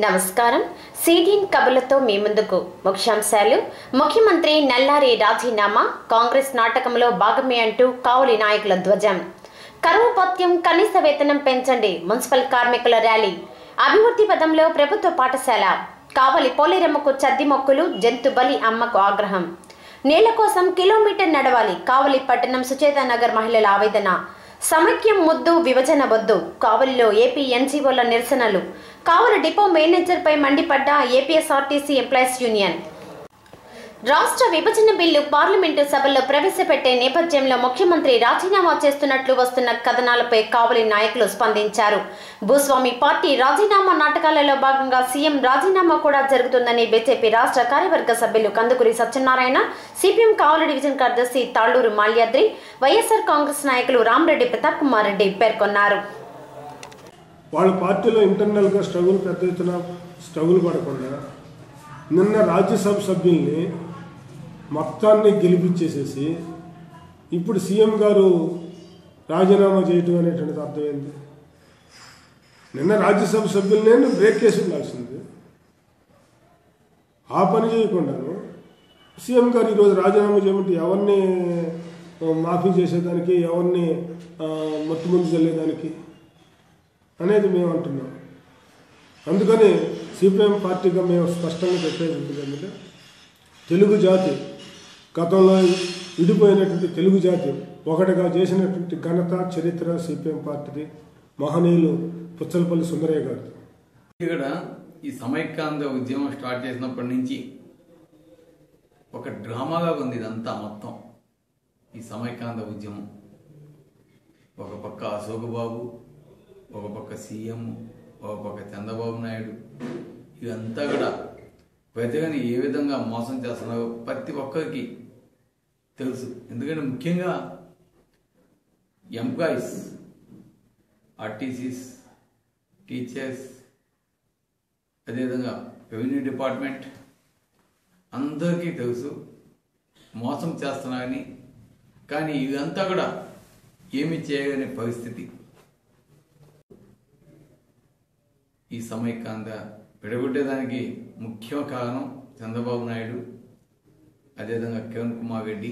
నమస్కారం. సీడీన్ కబులతో మీ ముందుకు ముఖ్యాంశాలు. ముఖ్యమంత్రి నల్లారి రాజీనామా, కాంగ్రెస్ నాటకంలో భాగమే అంటూ కావలి నాయకుల ధ్వజం. కరువు భత్యం, కనీస వేతనం పెంచండి, మున్సిపల్ కార్మికుల ర్యాలీ. అభివృద్ధి పదంలో ప్రభుత్వ పాఠశాల. కావలి పోలేరమ్మకు చద్ది మొక్కులు, జంతు బలి అమ్మకు ఆగ్రహం. నీళ్ల కోసం కిలోమీటర్ నడవాలి, కావలి పట్టణం సుచేతానగర్ మహిళల ఆవేదన. సమైక్యం ముద్దు, విభజన వద్దు, కావలిలో ఏపీ ఎన్జీఓల నిరసనలు. కావలి డిపో మేనేజర్పై మండిపడ్డ ఏపీఎస్ఆర్టీసీ ఎంప్లాయీస్ యూనియన్. రాష్ట్ర విభజన బిల్లు పార్లమెంటు సభలో ప్రవేశపెట్టే నేపథ్యంలో ముఖ్యమంత్రి రాజీనామా చేస్తున్నట్లు వస్తున్న కథనాలపై కావలి నాయకులు స్పందించారు. భూస్వామి పార్టీ రాజీనామా నాటకాలలో భాగంగా సీఎం రాజీనామా కూడా జరుగుతుందని బీజేపీ రాష్ట్ర కార్యవర్గ సభ్యులు కందుకూరి సత్యనారాయణ, సిపిఎం కావలి డివిజన్ కార్యదర్శి తాళ్లూరు మాల్యాద్రి, వైఎస్ఆర్ కాంగ్రెస్ నాయకులు రామరెడ్డి ప్రతాప్ కుమార్ రెడ్డి పేర్కొన్నారు. వాళ్ళ పార్టీలో ఇంటర్నల్గా పెద్ద ఎత్తున స్ట్రగుల్ పడకుండా నిన్న రాజ్యసభ సభ్యుల్ని మొత్తాన్ని గెలిపించేసేసి ఇప్పుడు సీఎం గారు రాజీనామా చేయటం అనేటువంటిది అర్థమైంది. నిన్న రాజ్యసభ సభ్యులనే బ్రేక్ చేసి ఉండాల్సింది. ఆ పని చేయకుండాను సీఎం గారు ఈరోజు రాజీనామా చేయమంటే ఎవరిని మాఫీ చేసేదానికి, ఎవరిని మత్తు ముందు చల్లేదానికి అనేది మేము అంటున్నాం. అందుకని సిపిఎం పార్టీగా మేము స్పష్టంగా చెప్పేది ఏంటంటే, తెలుగు జాతి గతంలో విడిపోయినటువంటి తెలుగు జాతి ఒకటిగా చేసినటువంటి ఘనత, చరిత్ర సిపిఎం పార్టీది, మహనీయులు పుచ్చలపల్లి సుందరయ్య గారు. ఇక్కడ ఈ సమైక్యాంధ్ర ఉద్యమం స్టార్ట్ చేసినప్పటి నుంచి ఒక డ్రామాగా ఉంది ఇదంతా మొత్తం. ఈ సమైక్యాంధ్ర ఉద్యమం ఒక పక్క అశోక్ బాబు, ఒక పక్క సీఎం, ఒక పక్క చంద్రబాబు నాయుడు, ఇదంతా కూడా ప్రజలని ఏ విధంగా మోసం చేస్తున్నారో ప్రతి ఒక్కరికి తెలుసు. ఎందుకంటే ముఖ్యంగా ఎంప్లాయీస్, ఆర్టీసీస్, టీచర్స్, అదేవిధంగా రెవెన్యూ డిపార్ట్మెంట్ అందరికీ తెలుసు మోసం చేస్తున్నారని. కానీ ఇదంతా కూడా ఏమి చేయలేని పరిస్థితి. ఈ సమైక్యాంధ్ర విడగొట్టేదానికి ముఖ్య కారణం చంద్రబాబు నాయుడు, అదేవిధంగా కిరణ్ కుమార్ రెడ్డి.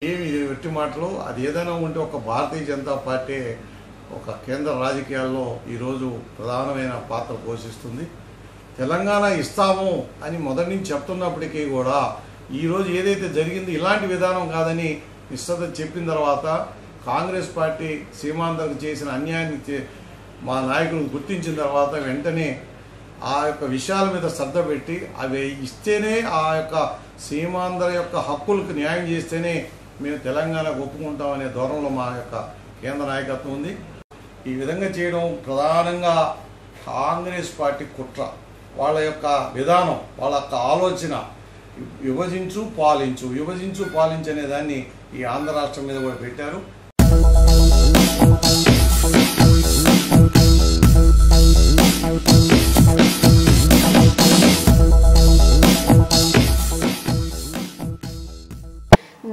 ఏమి వెట్టి మాటలు, అది ఏదైనా ఉంటే ఒక భారతీయ జనతా పార్టీ ఒక కేంద్ర రాజకీయాల్లో ఈరోజు ప్రధానమైన పాత్ర పోషిస్తుంది. తెలంగాణ ఇస్తాము అని మొదటి నుంచి చెప్తున్నప్పటికీ కూడా ఈరోజు ఏదైతే జరిగింది ఇలాంటి విధానం కాదని నిశ్చిత చెప్పిన తర్వాత కాంగ్రెస్ పార్టీ సీమాంధ్రకు చేసిన అన్యాయాన్ని మా నాయకులు గుర్తించిన తర్వాత వెంటనే ఆ యొక్క విషయాల మీద శ్రద్ధ పెట్టి అవి ఇస్తేనే, ఆ యొక్క సీమాంధ్ర యొక్క హక్కులకు న్యాయం చేస్తేనే మేము తెలంగాణకు ఒప్పుకుంటామనే ధోరణిలో మా యొక్క కేంద్ర నాయకత్వం ఉంది. ఈ విధంగా చేయడం ప్రధానంగా కాంగ్రెస్ పార్టీ కుట్ర. వాళ్ళ యొక్క విధానం, వాళ్ళ యొక్క ఆలోచన విభజించు పాలించు, విభజించు పాలించు అనే దాన్ని ఈ ఆంధ్ర రాష్ట్రం మీద కూడా పెట్టారు.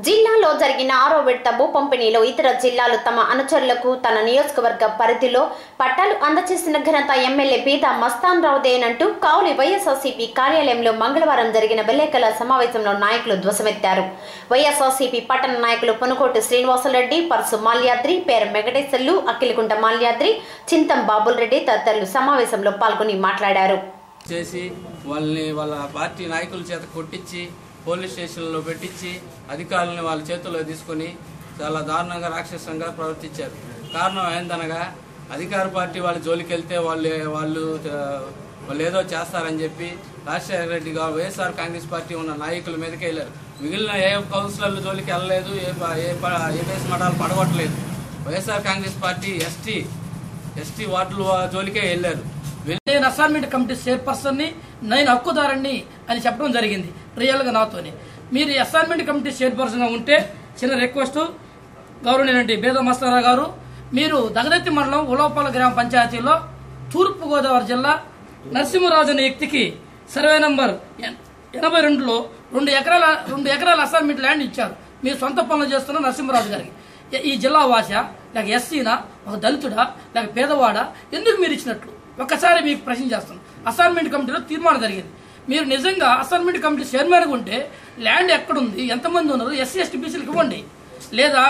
జిల్లాలో జరిగిన 6వ విడత భూ పంపిణీలో ఇతర జిల్లాలు తమ అనుచరులకు తన నియోజకవర్గ పరిధిలో పట్టాలు అందజేసిన ఘనత ఎమ్మెల్యే బీదా మస్తాన్ రావుదేనంటూ కావలి వైఎస్ఆర్సీపీ కార్యాలయంలో మంగళవారం జరిగిన విలేకరుల సమావేశంలో నాయకులు ధ్వజమెత్తారు. వైఎస్ఆర్సీపీ పట్టణ నాయకులు పునుకోటి శ్రీనివాసరెడ్డి, పరసు మాల్యాద్రి, పేర వెంకటేశ్వర్లు, అఖిలకుంట మాల్యాద్రి, చింతం బాబుల్ రెడ్డి తదితరులు సమావేశంలో పాల్గొని మాట్లాడారు. వాళ్ళ పార్టీ నాయకుల చేత కొట్టించి పోలీస్ స్టేషన్లో పెట్టించి అధికారులను వాళ్ళ చేతుల్లో తీసుకొని చాలా దారుణంగా, రాక్షసంగా ప్రవర్తించారు. కారణం ఏందనగా అధికార పార్టీ వాళ్ళ జోలికి వెళ్తే వాళ్ళు ఏదో చేస్తారని చెప్పి రాజశేఖర రెడ్డి గారు వైఎస్ఆర్ కాంగ్రెస్ పార్టీ ఉన్న నాయకుల మీదకి వెళ్ళారు. మిగిలిన ఏ కౌన్సిలర్ల జోలికి వెళ్ళలేదు, ఏ బేస్ మఠాలు పడగొట్టలేదు. వైఎస్ఆర్ కాంగ్రెస్ పార్టీ ఎస్టీ వార్డుల జోలికే వెళ్ళారు. నేను అసైన్మెంట్ కమిటీ చైర్పర్సన్ని, నేను హక్కుదారుణ్ణి అని చెప్పడం జరిగింది రియల్గా నాతోనే. మీరు అసైన్మెంట్ కమిటీ చైర్పర్సన్గా ఉంటే చిన్న రిక్వెస్ట్, గౌరవనీయులు బీదా మస్తారావు గారు, మీరు దగదత్తి మండలం ఉలవపాల గ్రామ పంచాయతీలో తూర్పుగోదావరి జిల్లా నరసింహరాజు అనే వ్యక్తికి సర్వే నంబర్ 82లో 2 ఎకరాల అసైన్మెంట్ ల్యాండ్ ఇచ్చారు. మీరు సొంత పనులు చేస్తున్న నరసింహరాజు గారికి. ఈ జిల్లా వాస లేక ఎస్సీనా, ఒక దళితుడా, లేక పేదవాడా, ఎందుకు మీరు ఇచ్చినట్లు ఒకసారి మీకు ప్రశ్న చేస్తాను. అసైన్మెంట్ కమిటీలో తీర్మానం జరిగింది. మీరు నిజంగా అసైన్మెంట్ కమిటీ చైర్మన్గా ఉంటే ల్యాండ్ ఎక్కడుంది, ఎంతమంది ఉన్నారు, ఎస్సీ ఎస్టీ బీసీలకు ఇవ్వండి. లేదా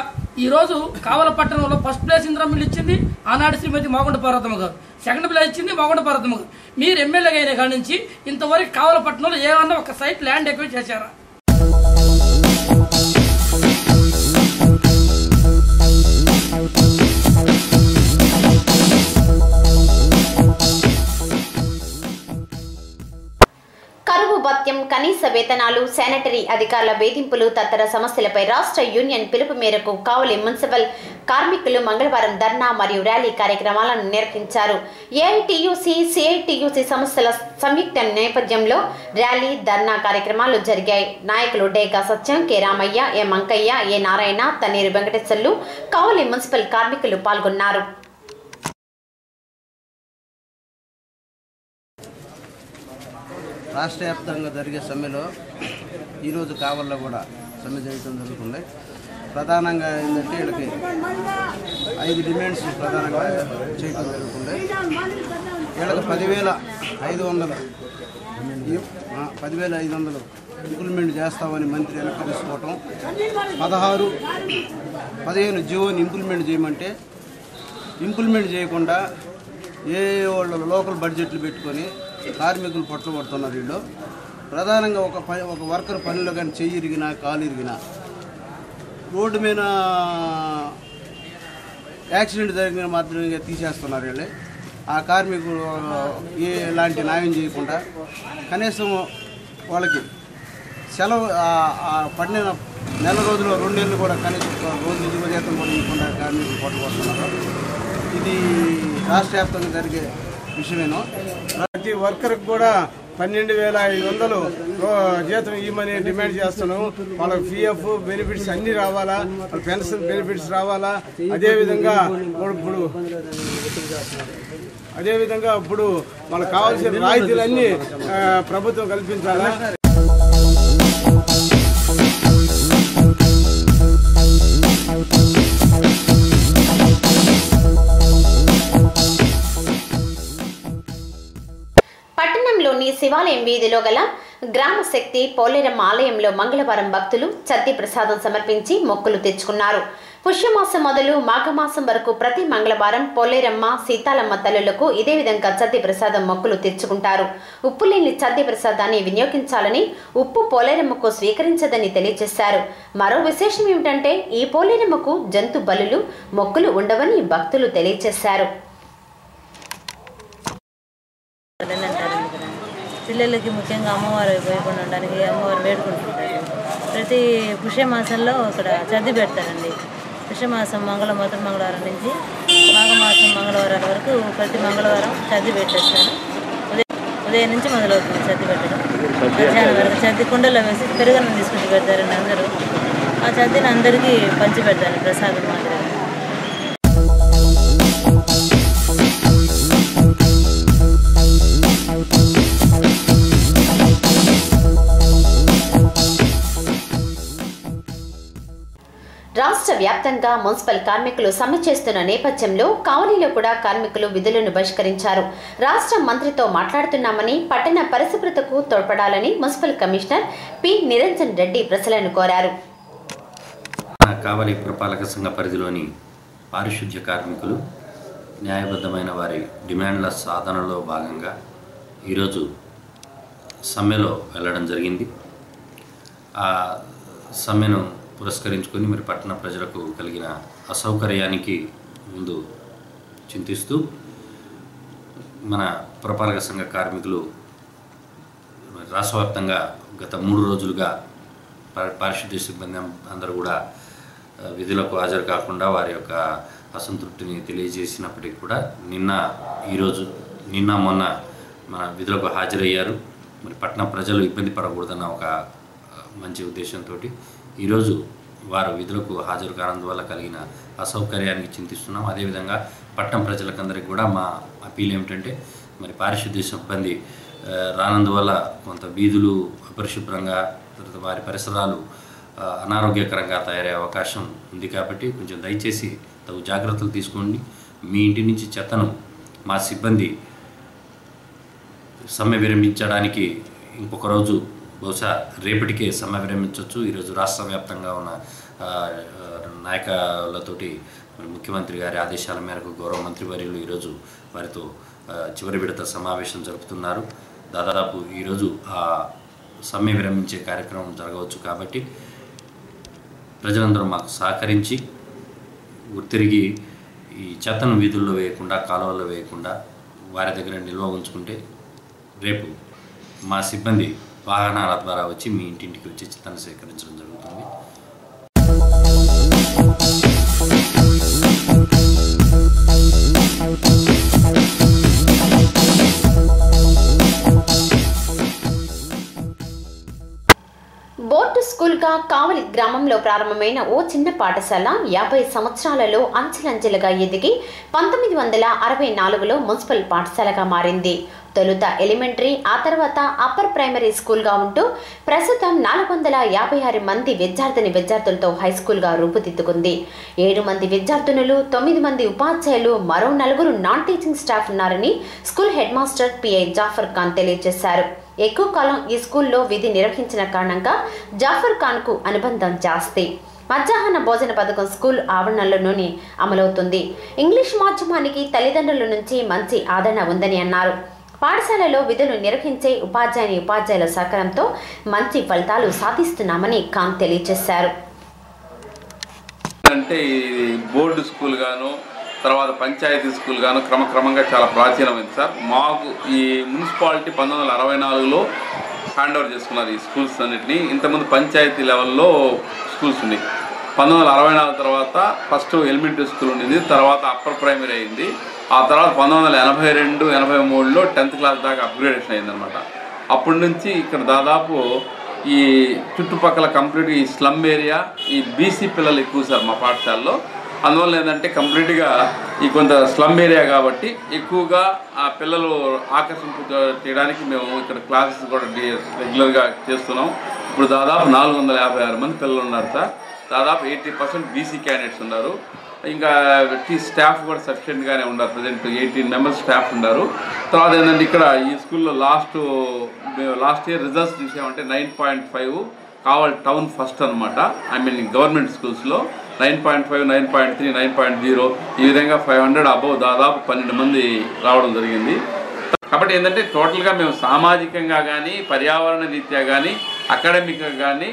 ఈరోజు కావలపట్టణంలో ఫస్ట్ ప్లేస్ ఇంద్రమిల్లు ఇచ్చింది ఆనాడు శ్రీమతి మాగుంట పార్వతమ్మ గారు, సెకండ్ ప్లేస్ ఇచ్చింది మాగుంట పార్వతమ్మ గారు. మీరు ఎమ్మెల్యేగా అయిన కాడి నుంచి ఇంతవరకు కావలపట్టణంలో ఏమన్నా ఒక సైట్ ల్యాండ్ ఎక్కువ చేశారా? కరువు భత్యం, కనీస వేతనాలు, శానిటరీ అధికారుల వేధింపులు తదితర సమస్యలపై రాష్ట్ర యూనియన్ పిలుపు మేరకు కావలి మున్సిపల్ కార్మికులు మంగళవారం ధర్నా మరియు ర్యాలీ కార్యక్రమాలను నిర్వహించారు. ఏఐటీయూసీ, సిఐటియుసి సంస్థల సంయుక్త నేపథ్యంలో ర్యాలీ, ధర్నా కార్యక్రమాలు జరిగాయి. నాయకులు డేగా సత్యం, కె రామయ్య, ఏ మంకయ్య, ఏ నారాయణ, తన్నీరు వెంకటేశ్వర్లు, కావలి మున్సిపల్ కార్మికులు పాల్గొన్నారు. రాష్ట్ర వ్యాప్తంగా జరిగే సమ్మెలో ఈరోజు కావల్లో కూడా సమ్మె చేయడం జరుగుతుంది. ప్రధానంగా ఏంటంటే వీళ్ళకి 5 డిమాండ్స్ ప్రధానంగా చేయడం జరుగుతుంది. వీళ్ళకి 10,500 ఇంప్లిమెంట్ చేస్తామని మంత్రి వెనక్కి తీసుకోవటం, 15 జియోని ఇంప్లిమెంట్ చేయమంటే ఇంప్లిమెంట్ చేయకుండా వాళ్ళు లోకల్ బడ్జెట్లు పెట్టుకొని కార్మికులు పొట్టలు పడుతున్నారు. వీళ్ళు ప్రధానంగా ఒక వర్కర్ పనిలో కానీ చెయ్యి ఇరిగినా, కాలు ఇరిగినా, రోడ్డు మీద యాక్సిడెంట్ జరిగిన మాత్రమే తీసేస్తున్నారు. వీళ్ళు ఆ కార్మికులు ఎలాంటి న్యాయం చేయకుండా కనీసం వాళ్ళకి సెలవు పడిన నెల రోజులు 2 నెలలు కూడా కనీసం రోజు జీవజీతం కూడా ఇవ్వకుండా కార్మికులు పొట్టలు పడుతున్నారు. ఇది రాష్ట్ర వ్యాప్తంగా జరిగే విషయమేనో. ప్రతి వర్కర్కి కూడా 12,500 జీతం ఇవ్వమని డిమాండ్ చేస్తున్నాం. వాళ్ళకి పిఎఫ్ బెనిఫిట్స్ అన్ని రావాలా, వాళ్ళ పెన్షన్ బెనిఫిట్స్ రావాలా. అదేవిధంగా ఇప్పుడు వాళ్ళకి కావాల్సిన రాయితీలన్నీ ప్రభుత్వం కల్పించాలా. పట్టణంలోని శివాలయం వీధిలో గల గ్రామ శక్తి పోలేరమ్మ ఆలయంలో మంగళవారం భక్తులు చద్ది ప్రసాదం సమర్పించి మొక్కులు తెచ్చుకున్నారు. పుష్యమాసం మొదలు మాఘమాసం వరకు ప్రతి మంగళవారం పోలేరమ్మ, సీతాలమ్మ తల్లులకు ఇదే విధంగా చద్ది ప్రసాదం మొక్కులు తెచ్చుకుంటారు. ఉప్పు లేని చద్ది ప్రసాదాన్ని వినియోగించాలని, ఉప్పు పోలేరమ్మకు స్వీకరించదని తెలియజేశారు. మరో విశేషం ఏమిటంటే ఈ పోలేరమ్మకు జంతు బలులు, మొక్కులు ఉండవని భక్తులు తెలియజేశారు. పిల్లలకి ముఖ్యంగా అమ్మవారు భయపడి ఉండడానికి అమ్మవారు వేడుకుంటుంటారు. ప్రతి పుష్యమాసంలో ఇక్కడ చద్ది పెడతారండి. పుష్యమాసం మొదటి మంగళవారం నుంచి మాఘమాసం మంగళవారాల వరకు ప్రతి మంగళవారం చద్ది పెట్టేస్తారు. ఉదయం నుంచి మొదలవుతుంది చద్ది పెట్టడం. మధ్యాహ్నం వరకు చద్ది కుండలో వేసి పెరుగన్నం తీసుకొచ్చి పెడతారండి. అందరూ ఆ చద్దిని అందరికీ పంచి పెడతారు ప్రసాదం మాదిరిగా. రాష్ట్ర వ్యాప్తంగా మున్సిపల్ కార్మికులు సమ్మె చేస్తున్న నేపథ్యంలో కావలిలో కూడా కార్మికులు విధులను బహిష్కరించారు. రాష్ట్ర మంత్రితో మాట్లాడుతున్నామని, పట్టణ పరిశుభ్రతకు తోడ్పడాలని municipal commissioner P Niranjan Reddy ప్రజలను కోరారు. కావలి పురపాలక సంఘ పరిధిలోని పారిశుధ్య కార్మికులు న్యాయబద్ధమైన వారి డిమాండ్ల సాధనలో భాగంగా ఈరోజు సమ్మెలో వెళ్ళడం జరిగింది. ఆ సమ్మెను పురస్కరించుకొని మరి పట్టణ ప్రజలకు కలిగిన అసౌకర్యానికి ముందు చింతిస్తూ మన పురపాలక సంఘ కార్మికులు రాష్ట్రవ్యాప్తంగా గత 3 రోజులుగా పారిశుద్ధ్య సిబ్బంది అందరూ కూడా విధులకు హాజరు కాకుండా వారి యొక్క అసంతృప్తిని తెలియజేసినప్పటికీ కూడా నిన్న మొన్న మన విధులకు హాజరయ్యారు. మరి పట్టణ ప్రజలు ఇబ్బంది పడకూడదన్న ఒక మంచి ఉద్దేశంతో ఈరోజు వారు విధులకు హాజరు కానందువల్ల కలిగిన అసౌకర్యానికి చింతిస్తున్నాం. అదేవిధంగా పట్టణ ప్రజలకందరికీ కూడా మా అపీల్ ఏమిటంటే మరి పారిశుద్ధ్య సిబ్బంది రానందువల్ల కొంత వీధులు అపరిశుభ్రంగా, తర్వాత వారి పరిసరాలు అనారోగ్యకరంగా తయారయ్యే అవకాశం ఉంది. కాబట్టి కొంచెం దయచేసి తగు జాగ్రత్తలు తీసుకోండి. మీ ఇంటి నుంచి చెత్తను మా సిబ్బంది సమ్మె విరమించడానికి ఇంకొక రోజు బహుశా రేపటికే సమ్మె విరమించవచ్చు. ఈరోజు రాష్ట్ర వ్యాప్తంగా ఉన్న నాయకులతోటి ముఖ్యమంత్రి గారి ఆదేశాల మేరకు గౌరవ మంత్రివర్యులు ఈరోజు వారితో చివరి విడత సమావేశం జరుపుతున్నారు. దాదాపు ఈరోజు ఆ సమ్మె విరమించే కార్యక్రమం జరగవచ్చు. కాబట్టి ప్రజలందరూ మాకు సహకరించి తిరిగి ఈ చెత్తను వీధుల్లో వేయకుండా, కాలువల్లో వేయకుండా వారి దగ్గర నిల్వ ఉంచుకుంటే రేపు మా సిబ్బంది వాహనాల ద్వారా వచ్చి మీ ఇంటింటికి వచ్చి చెత్తను సేకరించడం జరుగుతుంది. బోర్డు స్కూల్గా కావలి గ్రామంలో ప్రారంభమైన ఓ చిన్న పాఠశాల 50 సంవత్సరాలలో అంచెలంచెలుగా ఎదిగి 1964లో మున్సిపల్ పాఠశాలగా మారింది. తొలుత ఎలిమెంటరీ, ఆ తర్వాత అప్పర్ ప్రైమరీ స్కూల్గా ఉంటూ ప్రస్తుతం 456 మంది విద్యార్థులతో హైస్కూల్గా రూపుదిద్దుకుంది. 7 మంది విద్యార్థినులు, 9 మంది ఉపాధ్యాయులు, మరో 4 నాన్ టీచింగ్ స్టాఫ్ ఉన్నారని school head master PI Jafar Khan తెలియజేశారు. ఎక్కువ కాలం ఈ స్కూల్లో విధి నిర్వహించిన కారణంగా జాఫర్ ఖాన్కు అనుబంధం జాస్తి. మధ్యాహ్న భోజన పథకం స్కూల్ ఆవరణలోనే అమలవుతుంది. ఇంగ్లీష్ మాధ్యమానికి తల్లిదండ్రుల నుంచి మంచి ఆదరణ ఉందని అన్నారు. పాఠశాలలో విధులు నిర్వహించే ఉపాధ్యాయుల సహకారంతో మంచి ఫలితాలు సాధిస్తున్నామని ఖాన్ తెలియజేశారు. అంటే బోర్డు స్కూల్ గాను, తర్వాత పంచాయతీ స్కూల్ గాను క్రమక్రమంగా చాలా ప్రాచీనమైంది సార్. మాకు ఈ మున్సిపాలిటీ 1964లో హ్యాండ్ ఓవర్ చేసుకున్నారు ఈ స్కూల్స్ అన్నింటినీ. ఇంతకుముందు పంచాయతీ లెవెల్లో స్కూల్స్ ఉన్నాయి. 1964 తర్వాత ఫస్ట్ ఎలిమెంటరీ స్కూల్ ఉండేది, తర్వాత అప్పర్ ప్రైమరీ అయింది. ఆ తర్వాత 1982, 83లో 10th క్లాస్ దాకా అప్గ్రేడేషన్ అయిందనమాట. అప్పటి నుంచి ఇక్కడ దాదాపు ఈ చుట్టుపక్కల కంప్లీట్గా ఈ స్లమ్ ఏరియా, ఈ బీసీ పిల్లలు ఎక్కువ సార్ మా పాఠశాలలో. అందువల్ల ఏంటంటే కంప్లీట్గా ఈ కొంత స్లమ్ ఏరియా కాబట్టి ఎక్కువగా ఆ పిల్లలు ఆకర్షింపు చేయడానికి మేము ఇక్కడ క్లాసెస్ కూడా రెగ్యులర్గా చేస్తున్నాం. ఇప్పుడు దాదాపు 456 మంది పిల్లలు ఉన్నారు సార్. దాదాపు 80% బీసీ క్యాండిడేట్స్ ఉన్నారు. ఇంకా స్టాఫ్ కూడా సఫిషియెంట్గానే ఉన్నారు. ప్రజెంట్ 18 మెంబర్స్ స్టాఫ్ ఉన్నారు. తర్వాత ఏంటంటే ఇక్కడ ఈ స్కూల్లో లాస్ట్ ఇయర్ రిజల్ట్స్ చూసామంటే 9.5 కావాలి టౌన్ ఫస్ట్ అనమాట. గవర్నమెంట్ స్కూల్స్లో 9.5, 9.3, 9.0 ఈ విధంగా 500 అబౌవ్ దాదాపు 12 మంది రావడం జరిగింది. కాబట్టి ఏంటంటే టోటల్గా మేము సామాజికంగా కానీ, పర్యావరణ రీత్యా కానీ, అకాడమిక్గా కానీ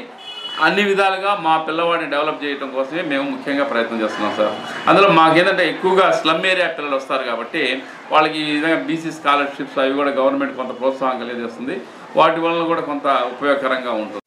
అన్ని విధాలుగా మా పిల్లవాడిని డెవలప్ చేయడం కోసమే మేము ముఖ్యంగా ప్రయత్నం చేస్తున్నాం సార్. అందులో మాకేంటంటే ఎక్కువగా స్లమ్ ఏరియా పిల్లలు వస్తారు కాబట్టి వాళ్ళకి ఈ విధంగా బీసీ స్కాలర్షిప్స్ అవి కూడా గవర్నమెంట్ కొంత ప్రోత్సాహం కలిగజేస్తుంది. వాటి వలన కూడా కొంత ఉపయోగకరంగా ఉంటుంది.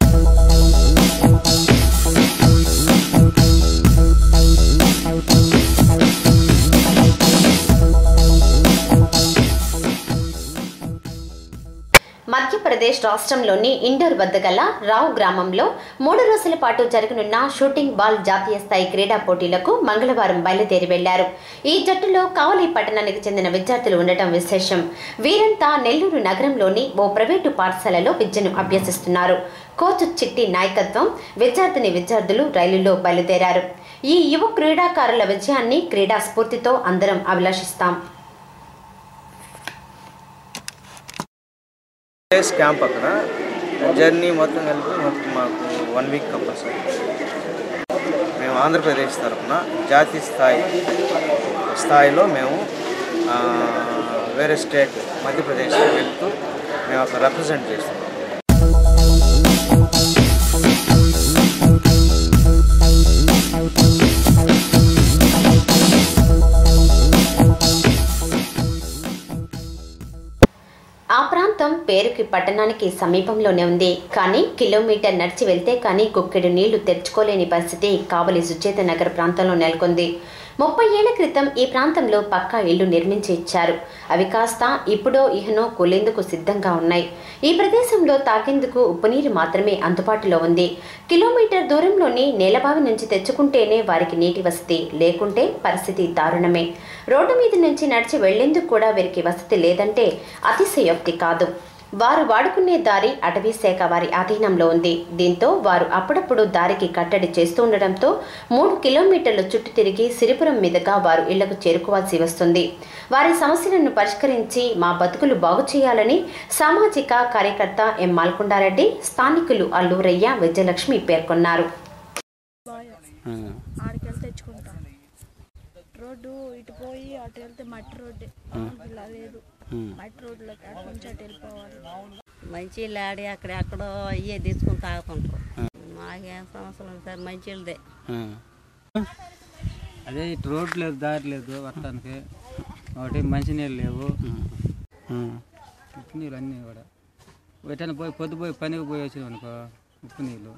మధ్యప్రదేశ్ రాష్ట్రంలోని ఇండోర్ వద్ద గల రావు గ్రామంలో 3 రోజుల పాటు జరగనున్న షూటింగ్ బాల్ జాతీయ స్థాయి క్రీడా పోటీలకు మంగళవారం బయలుదేరి వెళ్లారు. ఈ జట్టులో కావలి పట్టణానికి చెందిన విద్యార్థులు ఉండటం విశేషం. వీరంతా నెల్లూరు నగరంలోని ఓ ప్రైవేటు పాఠశాలలో విద్యను అభ్యసిస్తున్నారు. కోచ్ చిట్టి నాయకత్వం విద్యార్థులు రైలులో బయలుదేరారు. ఈ యువ క్రీడాకారుల విజయాన్ని క్రీడా స్ఫూర్తితో అందరం అభిలాషిస్తాం. క్యాంప్ అక్కడ జర్నీ మొత్తం కలిపి మాకు 1 వీక్ కంపల్సరీ. మేము ఆంధ్రప్రదేశ్ తరఫున జాతీయ స్థాయిలో మేము వేరే స్టేట్ మధ్యప్రదేశ్కి వెళ్తూ మేము అక్కడ రిప్రజెంట్ చేస్తాం. ఆ ప్రాంతం పేరుకి పట్టణానికి సమీపంలోనే ఉంది. కానీ కిలోమీటర్ నడిచి వెళ్తే కానీ కుక్కెడు నీళ్లు తెచ్చుకోలేని పరిస్థితి కావలి సుచేత నగర్ ప్రాంతంలో నెలకొంది. 30 ఏళ్ల క్రితం ఈ ప్రాంతంలో పక్కా ఇళ్లు నిర్మించి ఇచ్చారు. అవి కాస్త ఇప్పుడో ఇహనో కూలేందుకు సిద్ధంగా ఉన్నాయి. ఈ ప్రదేశంలో తాగేందుకు ఉప్పునీరు మాత్రమే అందుబాటులో ఉంది. కిలోమీటర్ దూరంలోని నేలబావి నుంచి తెచ్చుకుంటేనే వారికి నీటి వసతి, లేకుంటే పరిస్థితి దారుణమే. రోడ్డు మీద నుంచి నడిచి వెళ్లేందుకు కూడా వీరికి వసతి లేదంటే అతిశయోక్తి కాదు. వారు వాడుకునే దారి అటవీ శాఖ వారి అధీనంలో ఉంది. దీంతో వారు అప్పుడప్పుడు దారికి కట్టడి చేస్తూ ఉండడంతో 3 కిలోమీటర్ల చుట్టూ తిరిగి సిరిపురం మీదుగా వారు ఇళ్లకు చేరుకోవాల్సి వస్తుంది. వారి సమస్యలను పరిష్కరించి మా బతుకులు బాగు చేయాలని సామాజిక కార్యకర్త ఎం మాల్కొండారెడ్డి, స్థానికులు అల్లూరయ్య, విజయలక్ష్మి పేర్కొన్నారు. రోడ్డు ఇటు పోయి అటు వెళ్తే మట్టి రోడ్డే, ఇలా లేదు. మట్టి రోడ్లోకి అటు నుంచి అటు వెళ్ళిపోవాలి. మంచి ఆడి అక్కడెక్కడో అయ్యే తీసుకుని తాగుతుంటారు. మాకేం సమస్యలు ఉంది సార్, మంచిదే. అదే ఇటు రోడ్డు లేదు, దారి లేదు, వర్తానికి ఒకటి మంచినీళ్ళు లేవు. ఉప్పు నీళ్ళు అన్నీ కూడా ఎటైనా పోయి పొద్దుపోయి పనికి పోయి వచ్చాం అనుకో, ఉప్పు నీళ్ళు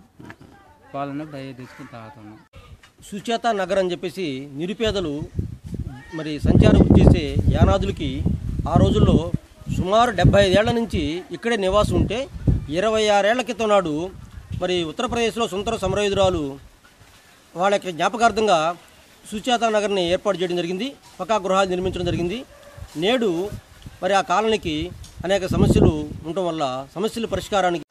పాలన్నప్పుడు అయ్యే తెచ్చుకుని తాగుతున్నాం. సుచేత నగర్ అని చెప్పేసి నిరుపేదలు మరి సంచారం చేసే యానాదులకి ఆ రోజుల్లో సుమారు 75 ఏళ్ల నుంచి ఇక్కడే నివాసం ఉంటే 26 ఏళ్ల క్రితం నాడు మరి ఉత్తరప్రదేశ్లో సుందర సమరయుధురాలు వాళ్ళకి జ్ఞాపకార్థంగా సుచేత నగర్ని ఏర్పాటు చేయడం జరిగింది. పక్కా గృహాలు నిర్మించడం జరిగింది. నేడు మరి ఆ కాలనీకి అనేక సమస్యలు ఉండటం వల్ల సమస్యల పరిష్కారానికి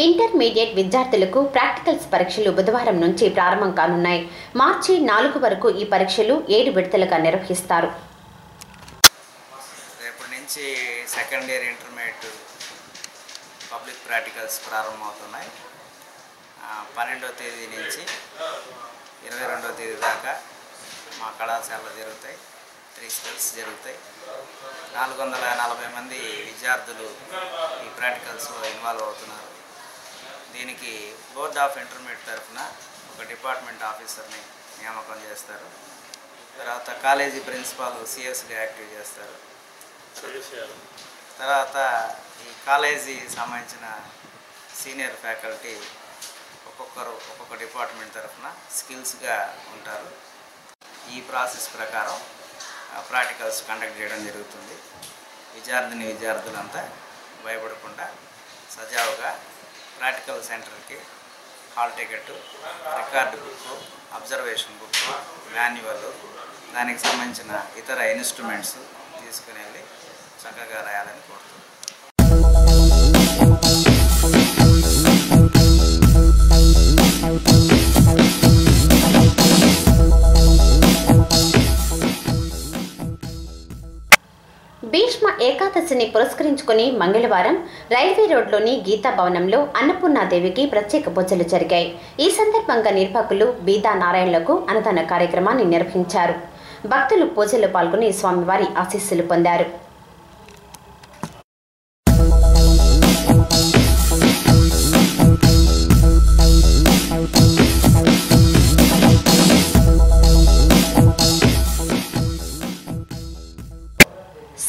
ఇంటర్మీడియట్ విద్యార్థులకు ప్రాక్టికల్స్ పరీక్షలు బుధవారం నుంచి ప్రారంభం కానున్నాయి. మార్చి 4 వరకు ఈ పరీక్షలు 7 విడతలుగా నిర్వహిస్తారు. రేపటి నుంచి second year intermediate public practicals ప్రారంభమవుతున్నాయి. 12వ తేదీ నుంచి 22వ తేదీ దాకా మా కళాశాలలో జరుగుతాయి. 3 స్పెల్స్ జరుగుతాయి. 440 మంది విద్యార్థులు ఈ ప్రాక్టికల్స్లో ఇన్వాల్వ్ అవుతున్నారు. దీనికి బోర్డ్ ఆఫ్ ఇంటర్మీడియట్ తరఫున ఒక డిపార్ట్మెంట్ ఆఫీసర్ని నియామకం చేస్తారు. తర్వాత కాలేజీ ప్రిన్సిపాల్ సిఎస్గా యాక్టివ్ చేస్తారు. తర్వాత ఈ కాలేజీ సంబంధించిన సీనియర్ ఫ్యాకల్టీ ఒక్కొక్క డిపార్ట్మెంట్ తరఫున స్కిల్స్గా ఉంటారు. ఈ ప్రాసెస్ ప్రకారం ప్రాక్టికల్స్ కండక్ట్ చేయడం జరుగుతుంది. విద్యార్థులంతా భయపడకుండా సజావుగా ప్రాక్టికల్ సెంటర్కి hall ticket, record book, observation book, manual, దానికి సంబంధించిన ఇతర ఇన్స్ట్రుమెంట్స్ తీసుకుని వెళ్ళి చక్కగా రాయాలని కోరుతున్నాను. భీష్మ ఏకాదశిని పురస్కరించుకుని మంగళవారం రైల్వే రోడ్లోని గీతా భవనంలో అన్నపూర్ణాదేవికి ప్రత్యేక పూజలు జరిగాయి. ఈ సందర్భంగా నిర్వాహకులు బీదా నారాయణలకు అన్నదాన కార్యక్రమాన్ని నిర్వహించారు. భక్తులు పూజలో పాల్గొని స్వామివారి ఆశీస్సులు పొందారు.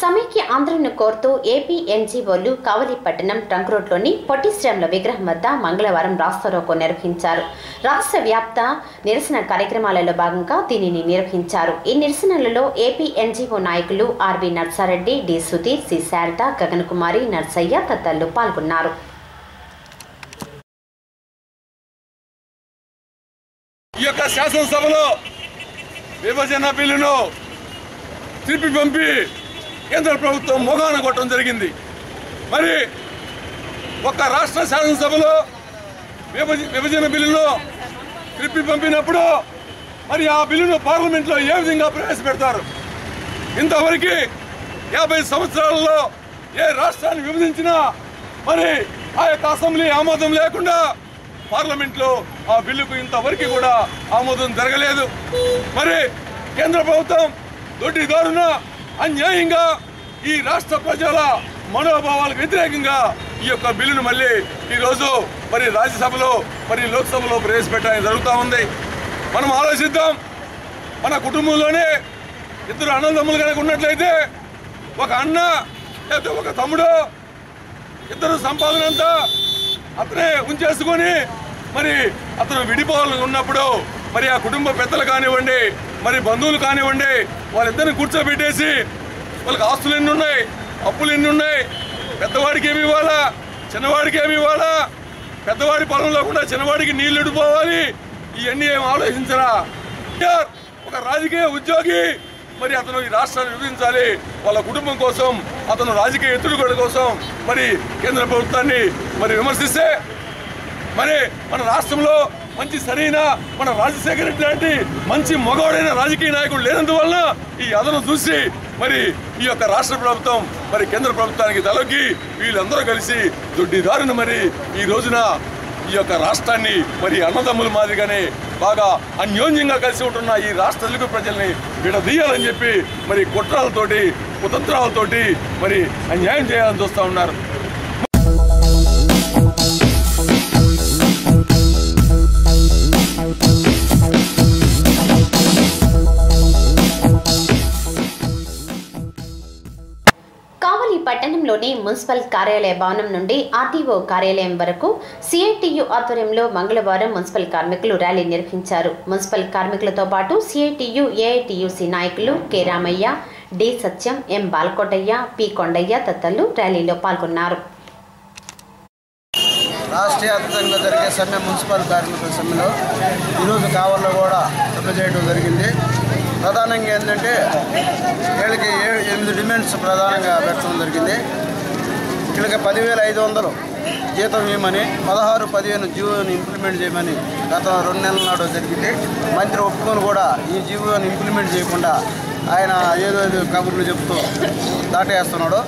సమైక్య ఆంధ్రను కోరుతూ ఏపీ ఎన్జీఓలు కావలి పట్టణం ట్రంక్ రోడ్లోని పొట్టి శ్రీరాముల విగ్రహం వద్ద మంగళవారం రాస్తారోకో నిర్వహించారు. రాష్ట్ర వ్యాప్త నిరసన కార్యక్రమాలలో భాగంగా దీనిని నిర్వహించారు. ఈ నిరసనలలో ఏపీ ఎన్జీఓ నాయకులు RV Narsa Reddy, D Sudheer, C Sharada, Gagan Kumari, Narsaiah తదితరులు పాల్గొన్నారు. ఈ యొక్క శాసనసభలో విభజన బిల్లును తిప్పి పంపి కేంద్ర ప్రభుత్వం మొగాన కొట్టడం జరిగింది. మరి ఒక రాష్ట్ర శాసనసభలో విభజన బిల్లును తిప్పి పంపినప్పుడు మరి ఆ బిల్లును పార్లమెంట్లో ఏ విధంగా ప్రవేశపెడతారు? ఇంతవరకు 50 సంవత్సరాలలో ఏ రాష్ట్రాన్ని విభజించినా మరి ఆ యొక్క అసెంబ్లీ ఆమోదం లేకుండా పార్లమెంట్లో ఆ బిల్లుకు ఇంతవరకు కూడా ఆమోదం జరగలేదు. మరి కేంద్ర ప్రభుత్వం దొడ్డిదారున అన్యాయంగా ఈ రాష్ట్ర ప్రజల మనోభావాలకు వ్యతిరేకంగా ఈ యొక్క బిల్లును మళ్ళీ ఈరోజు మరి రాజ్యసభలో మరి లోక్సభలో ప్రవేశపెట్టడానికి జరుగుతూ ఉంది. మనం ఆలోచిద్దాం, మన కుటుంబంలోనే 2 అన్నదమ్ములు కనుక ఉన్నట్లయితే ఒక అన్న లేకపోతే ఒక తమ్ముడు 2 సంపాదన అంతా అతనే ఉంచేసుకొని మరి అతను విడిపోవాలని ఉన్నప్పుడు మరి ఆ కుటుంబ పెద్దలు కానివ్వండి, మరి బంధువులు కానివ్వండి, వాళ్ళిద్దరిని కూర్చోబెట్టేసి వాళ్ళకి ఆస్తులు ఎన్ని ఉన్నాయి, అప్పులు ఎన్ని ఉన్నాయి, పెద్దవాడికి ఏమి ఇవ్వాలా, చిన్నవాడికి ఏమి ఇవ్వాలా, పెద్దవాడి పొలంలో కూడా చిన్నవాడికి నీళ్లు ఎడిపోవాలి, ఇవన్నీ ఏం ఆలోచించరా? ఒక రాజకీయ ఉద్యోగి మరి అతను ఈ రాష్ట్రాన్ని విభజించాలి, వాళ్ళ కుటుంబం కోసం, అతను రాజకీయ ఎత్తుడుగోడ కోసం మరి కేంద్ర ప్రభుత్వాన్ని మరి విమర్శిస్తే మరి మన రాష్ట్రంలో మంచి సరైన మన రాజశేఖర రెడ్డి లాంటి మంచి మగవాడైన రాజకీయ నాయకుడు లేనందువలన ఈ అదను చూసి మరి ఈ యొక్క రాష్ట్ర ప్రభుత్వం మరి కేంద్ర ప్రభుత్వానికి తలొగ్గి వీళ్ళందరూ కలిసి దొడ్డిదారుని మరి ఈ రోజున ఈ యొక్క రాష్ట్రాన్ని మరి అన్నదమ్ముల మాదిరిగానే బాగా అన్యోన్యంగా కలిసి ఉంటున్న ఈ రాష్ట్ర తెలుగు ప్రజల్ని విడదీయాలని చెప్పి మరి కుట్రలతోటి కుతంత్రాలతోటి మరి అన్యాయం చేయాలని చూస్తూ ఉన్నారు. కావలి పట్టణంలోని మున్సిపల్ కార్యాలయ భవనం నుండి ఆర్టీఓ కార్యాలయం వరకు సిఐటియు ఆధ్వర్యంలో మంగళవారం మున్సిపల్ కార్మికులు ర్యాలీ నిర్వహించారు. మున్సిపల్ కార్మికులతో పాటు సిఐటియు ఏఐటియుసి నాయకులు కె రామయ్య, డి సత్యం, ఎం బాలకోటయ్య, పి కొండయ్య తదితరులు ర్యాలీలో పాల్గొన్నారు. రాష్ట్ర వ్యాప్తంగా జరిగే సమ్మె మున్సిపల్ కార్మికుల సమ్మెలో ఈరోజు కావల్లో కూడా సమ్మె చేయడం జరిగింది. ప్రధానంగా ఏంటంటే వీళ్ళకి 8 డిమాండ్స్ ప్రధానంగా పెట్టడం జరిగింది. వీళ్ళకి 10,500 జీతం ఇవ్వమని, 16-15 జీవోని ఇంప్లిమెంట్ చేయమని గత 2 నెలల నాడు జరిగింది. మంత్రి ఒప్పుకొని కూడా ఈ జీవోని ఇంప్లిమెంట్ చేయకుండా ఆయన ఏదో కబుర్లు చెప్తూ దాటేస్తున్నాడు.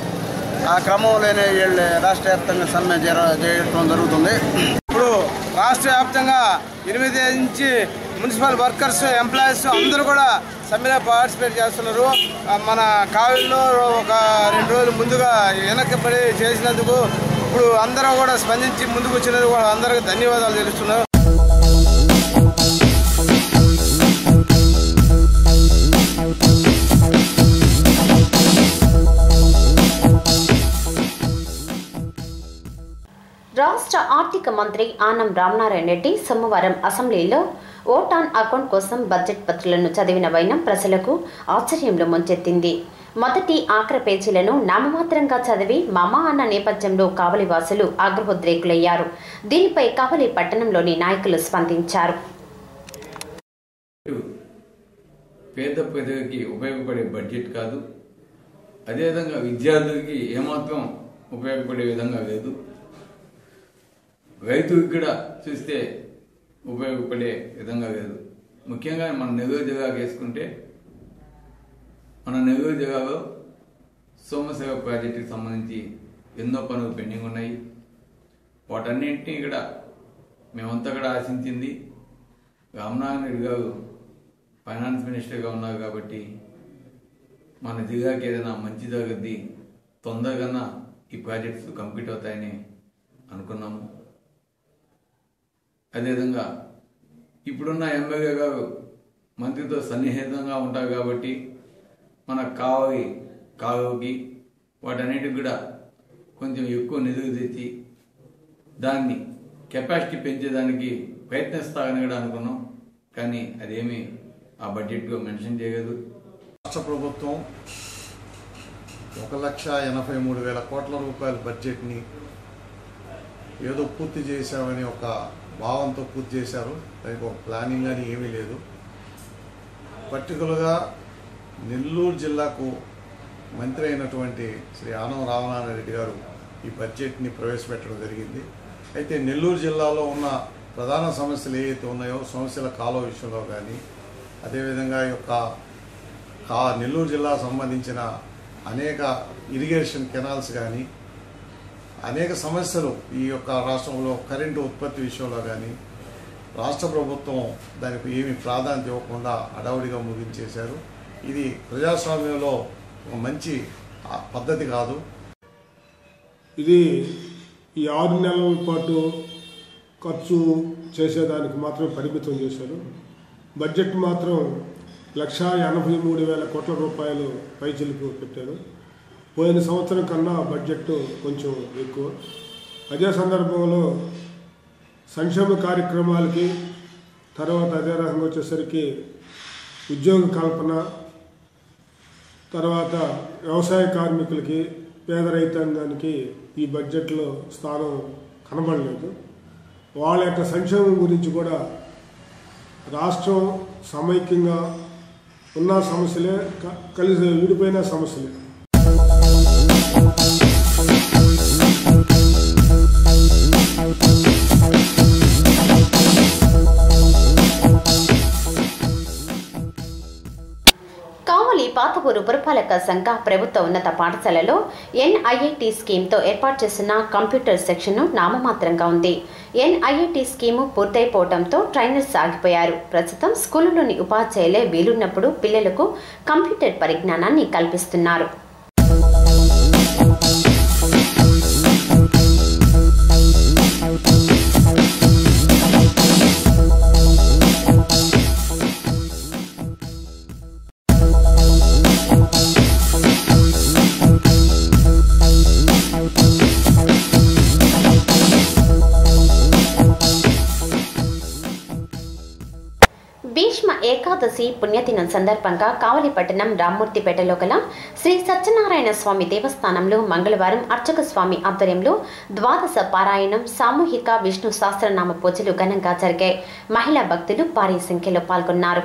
ఆ క్రమంలోనే వీళ్ళు రాష్ట్ర వ్యాప్తంగా సమ్మె చేయడం జరుగుతుంది. ఇప్పుడు రాష్ట్ర వ్యాప్తంగా 8 నుంచి మున్సిపల్ వర్కర్స్, ఎంప్లాయీస్ అందరూ కూడా సమ్మెలో పార్టిసిపేట్ చేస్తున్నారు. మన కావిల్లో ఒక 2 రోజులు ముందుగా వెనక్కిపడి చేసినందుకు ఇప్పుడు అందరూ కూడా స్పందించి ముందుకు వచ్చినందుకు కూడా అందరికీ ధన్యవాదాలు తెలుస్తున్నారు. రాష్ట్ర ఆర్థిక మంత్రి ఆనం రామనారాయణ రెడ్డి సోమవారం అసెంబ్లీలో ఓట్ ఆన్ అకౌంట్ కోసం బడ్జెట్ పత్రాలను చదివిన వైనం ప్రజలకు ఆశ్చర్యంలో ముంచెత్తింది. మొదటి ఆఖరి పేజీలను నామమాత్రంగా చదివి మామా అన్న నేపథ్యంలో కావలి వాసులు ఆగ్రహోద్రేకులయ్యారు. దీనిపై కావలి పట్టణంలోని నాయకులు స్పందించారు. పేద ప్రజలకి ఉపయోగపడే బడ్జెట్ కాదు, అదేవిధంగా విద్యార్థులకి ఏమాత్రం ఉపయోగపడే విధంగా లేదు. రైతుకి కూడా చూస్తే ఉపయోగపడే విధంగా లేదు. ముఖ్యంగా మన నెల్లూరు జిల్లాకు వేసుకుంటే మన నెల్లూరు జిల్లాలో సోమశివ ప్రాజెక్టుకి సంబంధించి ఎన్నో పనులు పెండింగ్ ఉన్నాయి. వాటన్నింటినీ కూడా మేమంతా కూడా ఆశించింది రామనారాయణ రెడ్డి గారు ఫైనాన్స్ మినిస్టర్గా ఉన్నారు కాబట్టి మన జిల్లాకి ఏదైనా మంచి జరుగుద్ది, తొందరగా ఈ ప్రాజెక్ట్స్ కంప్లీట్ అవుతాయని అనుకున్నాము. అదేవిధంగా ఇప్పుడున్న ఎమ్మెల్యే గారు మంత్రితో సన్నిహితంగా ఉంటారు కాబట్టి మన కాలువకి వాటన్నిటికి కూడా కొంచెం ఎక్కువ నిధులు తెచ్చి దాన్ని కెపాసిటీ పెంచేదానికి ప్రయత్నిస్తారని కూడా అనుకున్నాం. కానీ అదేమీ ఆ బడ్జెట్లో మెన్షన్ చేయలేదు. రాష్ట్ర ప్రభుత్వం 1,83,000 కోట్ల రూపాయల బడ్జెట్ని ఏదో పూర్తి చేశామని ఒక భావంతో పూర్తి చేశారు. దానికి ఒక ప్లానింగ్ అని ఏమీ లేదు. పర్టికులర్గా నెల్లూరు జిల్లాకు మంత్రి అయినటువంటి శ్రీ ఆనం రామనారాయణ రెడ్డి గారు ఈ బడ్జెట్ని ప్రవేశపెట్టడం జరిగింది. అయితే నెల్లూరు జిల్లాలో ఉన్న ప్రధాన సమస్యలు ఏవైతే ఉన్నాయో సమస్యల కాలువ విషయంలో కానీ, అదేవిధంగా ఈ యొక్క నెల్లూరు జిల్లాకు సంబంధించిన అనేక ఇరిగేషన్ కెనాల్స్ కానీ, అనేక సమస్యలు ఈ యొక్క రాష్ట్రంలో కరెంటు ఉత్పత్తి విషయంలో కానీ రాష్ట్ర ప్రభుత్వం దానికి ఏమి ప్రాధాన్యత ఇవ్వకుండా హడావుడిగా ముగించేశారు. ఇది ప్రజాస్వామ్యంలో ఒక మంచి పద్ధతి కాదు. ఇది ఈ 6 నెలల పాటు ఖర్చు చేసేదానికి మాత్రమే పరిమితం చేశారు. బడ్జెట్ మాత్రం 1,83,000 కోట్ల రూపాయలు పైచిలుకు పెట్టారు. పోయిన సంవత్సరం కన్నా బడ్జెట్ కొంచెం ఎక్కువ. అదే సందర్భంలో సంక్షేమ కార్యక్రమాలకి, తర్వాత అదే రకంగా వచ్చేసరికి ఉద్యోగ కల్పన, తర్వాత వ్యవసాయ కార్మికులకి, పేద రైతాంగానికి ఈ బడ్జెట్లో స్థానం కనబడలేదు. వాళ్ళ యొక్క సంక్షేమం గురించి కూడా రాష్ట్రం సమైక్యంగా ఉన్న సమస్యలే, కలిసి విడిపోయిన సమస్యలే. కావలి పాతవూరు పురపాలక సంఘ ప్రభుత్వ ఉన్నత పాఠశాలలో ఎన్ఐఐటి స్కీమ్తో ఏర్పాటు చేసిన కంప్యూటర్ సెక్షన్ నామమాత్రంగా ఉంది. ఎన్ఐఐటి స్కీము పూర్తయిపోవడంతో ట్రైనర్స్ ఆగిపోయారు. ప్రస్తుతం స్కూలులోని ఉపాధ్యాయులే వీలున్నప్పుడు పిల్లలకు కంప్యూటర్ పరిజ్ఞానాన్ని కల్పిస్తున్నారు. భీష్మ ఏకాదశి పుణ్యదినం సందర్భంగా కావలి పట్టణం రామ్మూర్తిపేటలో గల శ్రీ సత్యనారాయణ స్వామి దేవస్థానంలో మంగళవారం అర్చక స్వామి ఆధ్వర్యంలో ద్వాదశ పారాయణం, సామూహిక విష్ణు సహస్రనామ పూజలు ఘనంగా జరిగాయి. మహిళా భక్తులు భారీ సంఖ్యలో పాల్గొన్నారు.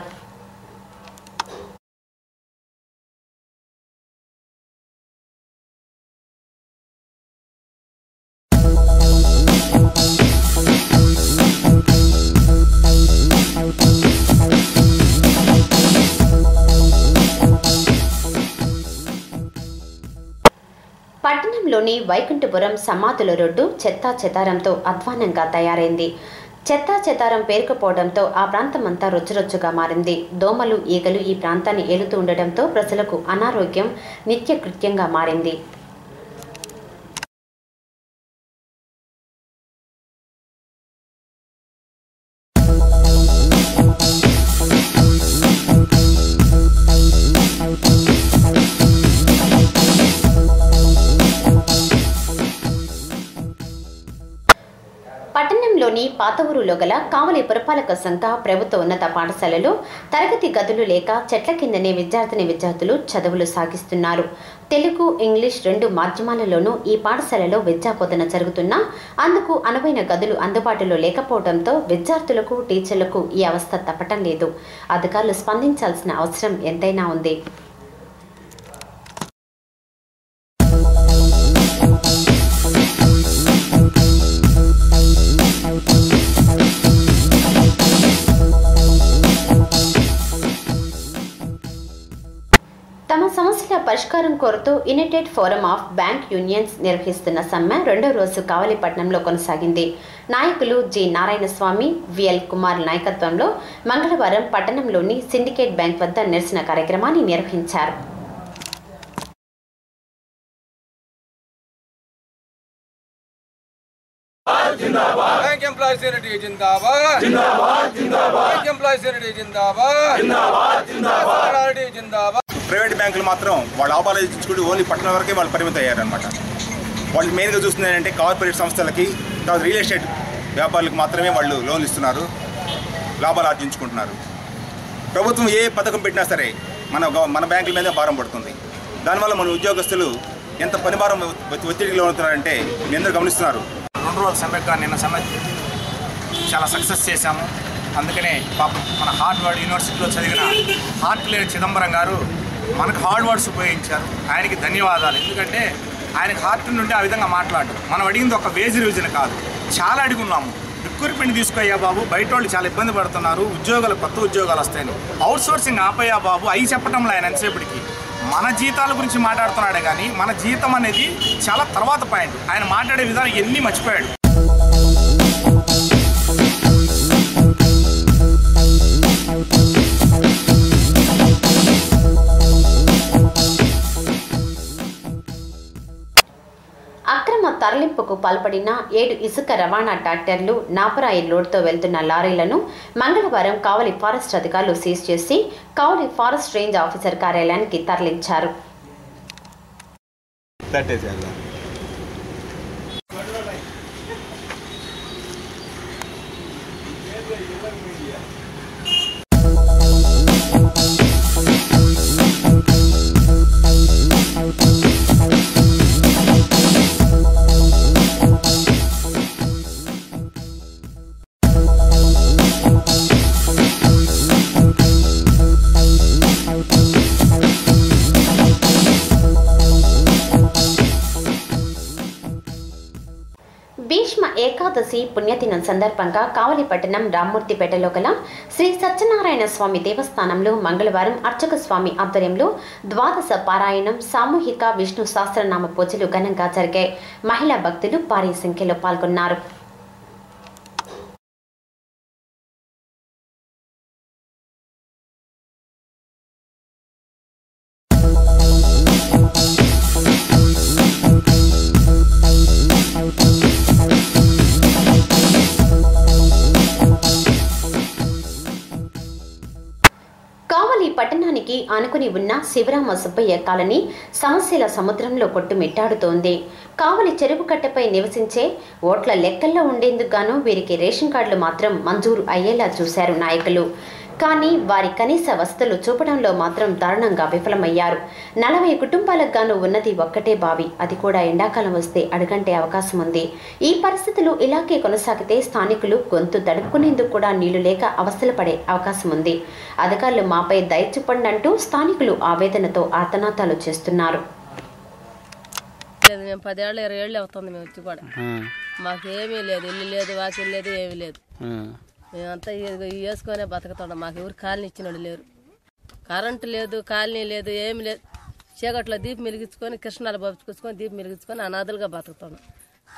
పట్టణంలోని వైకుంఠపురం సమాధుల రోడ్డు చెత్తా చెదారంతో అధ్వానంగా తయారైంది. చెత్తా చెదారం పేరుకుపోవడంతో ఆ ప్రాంతమంతా రొచ్చురొచ్చుగా మారింది. దోమలు, ఈగలు ఈ ప్రాంతాన్ని ఏలుతూ ఉండడంతో ప్రజలకు అనారోగ్యం నిత్యకృత్యంగా మారింది. పట్టణంలోని పాతవూరులో గల కావలి పురపాలక సంఘ ప్రభుత్వ ఉన్నత పాఠశాలలో తరగతి గదులు లేక చెట్ల కిందనే విద్యార్థులు చదువులు సాగిస్తున్నారు. తెలుగు, ఇంగ్లీష్ 2 మాధ్యమాలలోనూ ఈ పాఠశాలలో విద్యాబోధన జరుగుతున్నా అందుకు అనువైన గదులు అందుబాటులో లేకపోవడంతో విద్యార్థులకు, టీచర్లకు ఈ అవస్థ తప్పటం లేదు. అధికారులు స్పందించాల్సిన అవసరం ఎంతైనా ఉంది. తమ సమస్యల పరిష్కారం కోరుతూ United forum of bank unions నిర్వహిస్తున్న సమ్మె 2వ రోజు కావలిపట్నంలో కొనసాగింది. నాయకులు జి నారాయణస్వామి, విఎల్ కుమార్ నాయకత్వంలో మంగళవారం పట్టణంలోని సిండికేట్ బ్యాంక్ వద్ద నిరసన కార్యక్రమాన్ని నిర్వహించారు. बैंक एम्प्लॉयज यूनिटी जिंदाबाद जिंदाबाद जिंदाबाद बैंक एम्प्लॉयज यूनिटी जिंदाबाद जिंदाबाद जिंदाबाद जिंदाबाद ప్రైవేట్ బ్యాంకులు మాత్రం వాళ్ళ లాభాలు ఇచ్చుకుంటూ ఓన్లీ పట్టణం వరకే వాళ్ళు పరిమితం అయ్యారనమాట. వాళ్ళు మెయిన్గా చూస్తుంది ఏంటంటే కార్పొరేట్ సంస్థలకి, తర్వాత రియల్ ఎస్టేట్ వ్యాపారులకు మాత్రమే వాళ్ళు లోన్లు ఇస్తున్నారు, లాభాలు ఆర్జించుకుంటున్నారు. ప్రభుత్వం ఏ పథకం పెట్టినా సరే మన బ్యాంకుల మీద భారం పడుతుంది. దానివల్ల మన ఉద్యోగస్తులు ఎంత పనిభారం ఒత్తిడికి లోనవుతున్నారంటే మీ అందరూ గమనిస్తున్నారు. 2 రోజుల సమ్మెగా నిన్న సమ్మె చాలా సక్సెస్ చేశాము. అందుకనే పాపం మన హార్వర్డ్ యూనివర్సిటీలో చదివిన హార్ట్లే చిదంబరం గారు మనకు హార్డ్ వర్డ్స్ ఉపయోగించారు. ఆయనకి ధన్యవాదాలు. ఎందుకంటే ఆయనకు హార్ట్ నుండి ఆ విధంగా మాట్లాడరు. మనం అడిగింది ఒక వేజ్ రివిజన్ కాదు, చాలా అడుగున్నాము. రిక్రూట్మెంట్ తీసుకొయ్యా బాబు, బయట వాళ్ళు చాలా ఇబ్బంది పడుతున్నారు, ఉద్యోగాలు కొత్త ఉద్యోగాలు వస్తాయని. అవుట్ సోర్సింగ్ ఆపయ్యా బాబు, అవి చెప్పడంలో ఆయన ఎంతసేపటికి మన జీతాల గురించి మాట్లాడుతున్నాడే కానీ మన జీతం అనేది చాలా తర్వాత పాయింట్. ఆయన మాట్లాడే విధానం ఎన్ని మర్చిపోయాడు. అక్రమ తరలింపుకు పాల్పడిన 7 ఇసుక రవాణా ట్రాక్టర్లు, నాపరాయి లోడ్తో వెళ్తున్న లారీలను మంగళవారం కావలి ఫారెస్ట్ అధికారులు సీజ్ చేసి కావలి ఫారెస్ట్ రేంజ్ ఆఫీసర్ కార్యాలయానికి తరలించారు. ఏకాదశి పుణ్యదినం సందర్భంగా కావలి పట్టణం రామ్మూర్తిపేటలో గల శ్రీ సత్యనారాయణ స్వామి దేవస్థానంలో మంగళవారం అర్చక స్వామి ఆధ్వర్యంలో ద్వాదశ పారాయణం సామూహిక విష్ణు సహస్రనామ పూజలు ఘనంగా జరిగాయి. మహిళా భక్తులు భారీ సంఖ్యలో పాల్గొన్నారు. కావలి పట్టణానికి ఆనుకుని ఉన్న శివరామ సుబ్బయ్య కాలనీ సమస్యల సముద్రంలో కొట్టుమిట్టాడుతోంది. కావలి చెరువు కట్టపై నివసించే ఓట్ల లెక్కల్లో ఉండేందుకు గాను వీరికి రేషన్ కార్డులు మాత్రం మంజూరు అయ్యేలా చూశారు నాయకులు. కానీ వారి కనీస వసతులు చూపడంలో మాత్రం దారుణంగా విఫలమయ్యారు. 40 కుటుంబాలకు గాను ఉన్నది ఒక్కటే బావి, అది కూడా ఎండాకాలం వస్తే అడుగంటే అవకాశం ఉంది. ఈ పరిస్థితులు ఇలాగే కొనసాగితే స్థానికులు గొంతు తడుపుకునేందుకు కూడా నీళ్లు లేక అవస్థలు పడే అవకాశం ఉంది. అధికారులు మాపై దయ చూపండి అంటూ స్థానికులు ఆవేదనతో ఆర్తనాదాలు చేస్తున్నారు. మేము 10 ఏళ్ళు 20 ఏళ్ళు అవుతుంది మేము వచ్చి కూడా మాకేమీ లేదు, ఇల్లు లేదు, వాకిల్ లేదు, ఏమీ లేదు. మేమంతా వేసుకొనే బతుకుతున్నాం. మాకు ఎవరు కాలనీ ఇచ్చినోడు లేరు, కరెంటు లేదు, కాలనీ లేదు, ఏమి లేదు. చీకట్లో దీపం వెలిగించుకొని కృష్ణాలు పంపించుకొని దీపం వెలిగించుకొని అనాథలుగా బతుకుతున్నాం.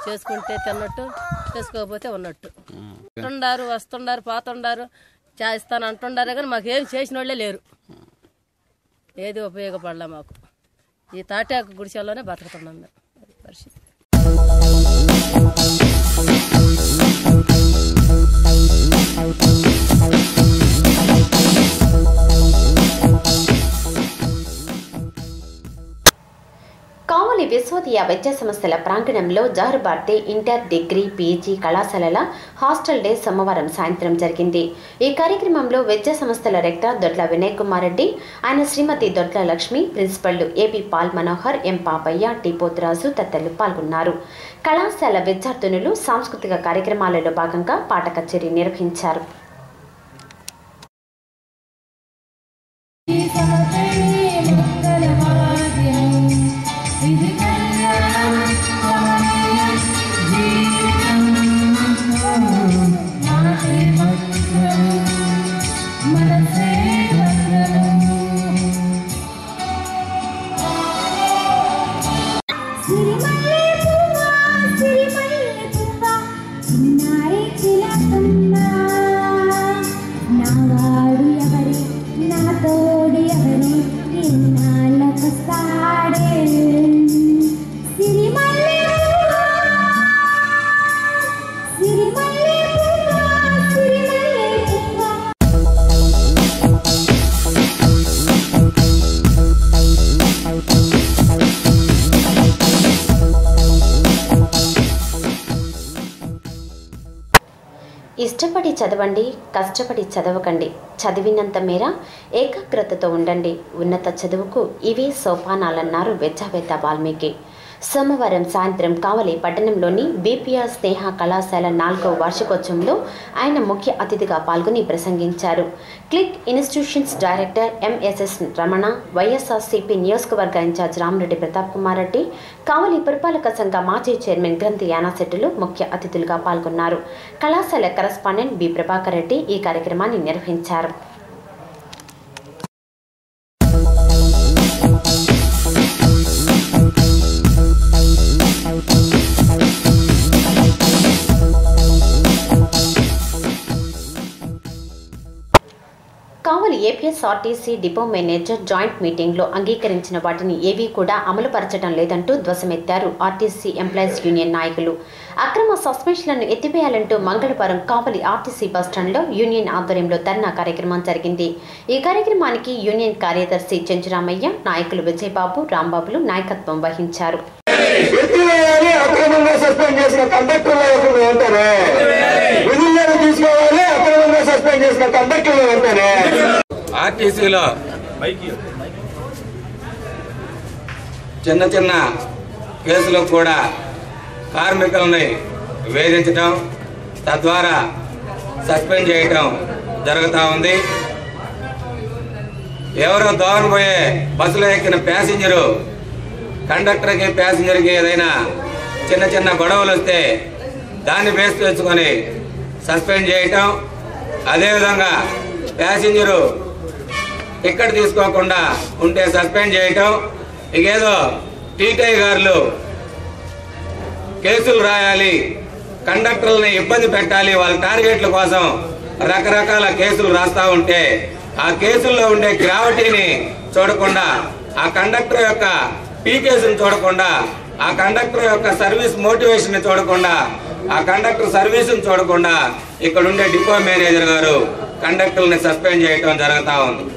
చేసుకుంటే తిన్నట్టు, చేసుకోకపోతే ఉన్నట్టు. ఉంటున్నారు, వస్తుండారు, పోతుండారు, చేస్తాను అంటుండారే కానీ మాకేం చేసిన వాళ్ళే లేరు. ఏది ఉపయోగపడలే మాకు. ఈ తాటాకు గుడిసెల్లోనే బతుకుతున్నాం మేము. పరిస్థితి కావలి విశ్వవిద్యాలయ విద్యా సంస్థల ప్రాంగణంలో Jawahar Bharathi inter, degree, PG కళాశాలల హాస్టల్ డే సోమవారం సాయంత్రం జరిగింది. ఈ కార్యక్రమంలో విద్యా సంస్థల రెక్టర్ దొడ్ల వినయ్ కుమార్ రెడ్డి, ఆయన శ్రీమతి దొడ్ల లక్ష్మి, ప్రిన్సిపల్లు A P Paul, Manohar M, Papaiah పోతురాజు తదితరులు పాల్గొన్నారు. కళాశాల విద్యార్థినులు సాంస్కృతిక కార్యక్రమాలలో భాగంగా పాట కచేరీ నిర్వహించారు. ఇష్టపడి చదవండి, కష్టపడి చదవకండి. చదివినంత మేర ఏకాగ్రతతో ఉండండి. ఉన్నత చదువుకు ఇవే సోపానాలన్నారు విద్యావేత్త వాల్మీకి. సోమవారం సాయంత్రం కావలి పట్టణంలోని బీపీఆర్ స్నేహ కళాశాల 4వ వార్షికోత్సవంలో ఆయన ముఖ్య అతిథిగా పాల్గొని ప్రసంగించారు. Click institutions director MSS Ramana, YSRCP నియోజకవర్గ ఇన్ఛార్జ్ రామరెడ్డి ప్రతాప్ కుమార్ రెడ్డి, కావలి పురపాలక సంఘ మాజీ చైర్మన్ గ్రంథి యానాశెట్టులు ముఖ్య అతిథులుగా పాల్గొన్నారు. కళాశాల కరస్పాండెంట్ బి ప్రభాకర్ రెడ్డి ఈ కార్యక్రమాన్ని నిర్వహించారు. కావలి ఏపీఎస్ఆర్టీసీ డిపో మేనేజర్ జాయింట్ మీటింగ్లో అంగీకరించిన వాటిని ఏవీ కూడా అమలుపరచడం లేదంటూ ధ్వసమెత్తారు ఆర్టీసీ ఎంప్లాయీస్ యూనియన్ నాయకులు. అక్రమ సస్పెన్షన్లను ఎత్తివేయాలంటూ మంగళవారం కావలి ఆర్టీసీ బస్టాండ్లో యూనియన్ ఆధ్వర్యంలో ధర్నా కార్యక్రమం జరిగింది. ఈ కార్యక్రమానికి యూనియన్ కార్యదర్శి చెంచురామయ్య, నాయకులు విజయబాబు, రాంబాబులు నాయకత్వం వహించారు. ఆర్టీసీలో చిన్న చిన్న కేసులకు కూడా కార్మికులని వేధించటం, తద్వారా సస్పెండ్ చేయటం జరుగుతూ ఉంది. ఎవరో దోవన పోయే బస్సులో ఎక్కిన ప్యాసింజరు కండక్టర్కి ప్యాసింజర్కి ఏదైనా చిన్న చిన్న గొడవలు వస్తే దాన్ని బేస్ తెచ్చుకొని సస్పెండ్ చేయటం, అదేవిధంగా ప్యాసింజరు టికెట్ తీసుకోకుండా ఉంటే సస్పెండ్ చేయటం, ఇకేదో టీటీఐ గారులు కేసులు రాయాలి, కండక్టర్లని ఇబ్బంది పెట్టాలి, వాళ్ళ టార్గెట్ల కోసం రకరకాల కేసులు రాస్తా ఉంటే ఆ కేసుల్లో ఉండే గ్రావిటీని చూడకుండా, ఆ కండక్టర్ యొక్క పీకేసును చూడకుండా, ఆ కండక్టర్ యొక్క సర్వీస్ మోటివేషన్ చూడకుండా, ఆ కండక్టర్ సర్వీసును చూడకుండా ఇక్కడ ఉండే డిపో మేనేజర్ గారు కండక్టర్ని సస్పెండ్ చేయడం జరుగుతూ ఉంది.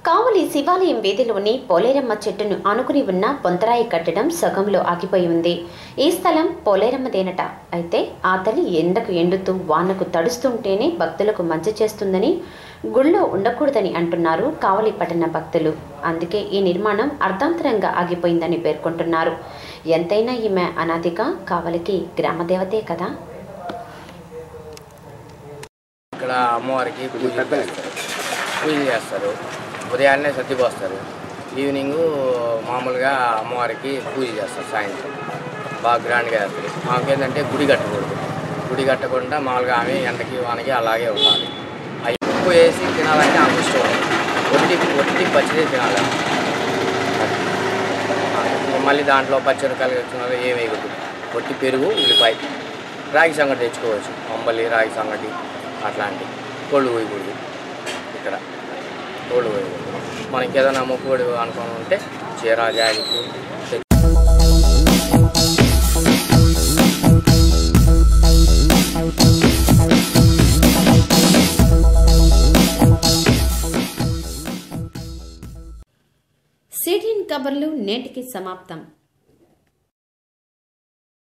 కావలి శివాలయం వీధిలోని పోలేరమ్మ చెట్టును ఆనుకుని ఉన్న పొంతరాయి కట్టడం సగంలో ఆగిపోయి ఉంది. ఈ స్థలం పోలేరమ్మదేనట. అయితే ఆ తల్లి ఎండకు ఎండుతూ వానకు తడుస్తుంటేనే భక్తులకు మంచి చేస్తుందని, గుళ్ళో ఉండకూడదని అంటున్నారు కావలి పట్టణ భక్తులు. అందుకే ఈ నిర్మాణం అర్ధాంతరంగా ఆగిపోయిందని పేర్కొంటున్నారు. ఎంతైనా ఈమె అనాదిగా కావలికి గ్రామదేవతే కదా. ఇక్కడ అమ్మవారికి పూజ చేస్తారు. ఉదయాన్నే సర్దిపోస్తారు. ఈవినింగ్ మామూలుగా అమ్మవారికి పూజ చేస్తారు. సాయంత్రం బాగా గ్రాండ్గా చేస్తారు. మాకేంటంటే గుడి కట్టకూడదు. గుడి కట్టకుండా మామూలుగా ఆమె ఎండకి వానకి అలాగే ఉండాలి. అవి ఉప్పు వేసి తినాలంటే ఆమె ఇష్టం. ఒట్టి పచ్చడి తినాలి. మళ్ళీ దాంట్లో పచ్చడికాయలు వచ్చిన ఏమి వేయకూడదు. ఒట్టి పెరుగు, ఉల్లిపాయ, రాగి సంగటి తెచ్చుకోవచ్చు. అంబలి, రాగి సంగటి అట్లాంటివి. కోళ్ళు పోయకూడదు. ఇక్కడ కోళ్ళు పోయకూడదు. మనకి ఏదైనా మొక్కుబడి అనుకుని ఉంటే చీర, జాకెట్లు సిటిఎన్ కబర్లు నేటికి సమాప్తం.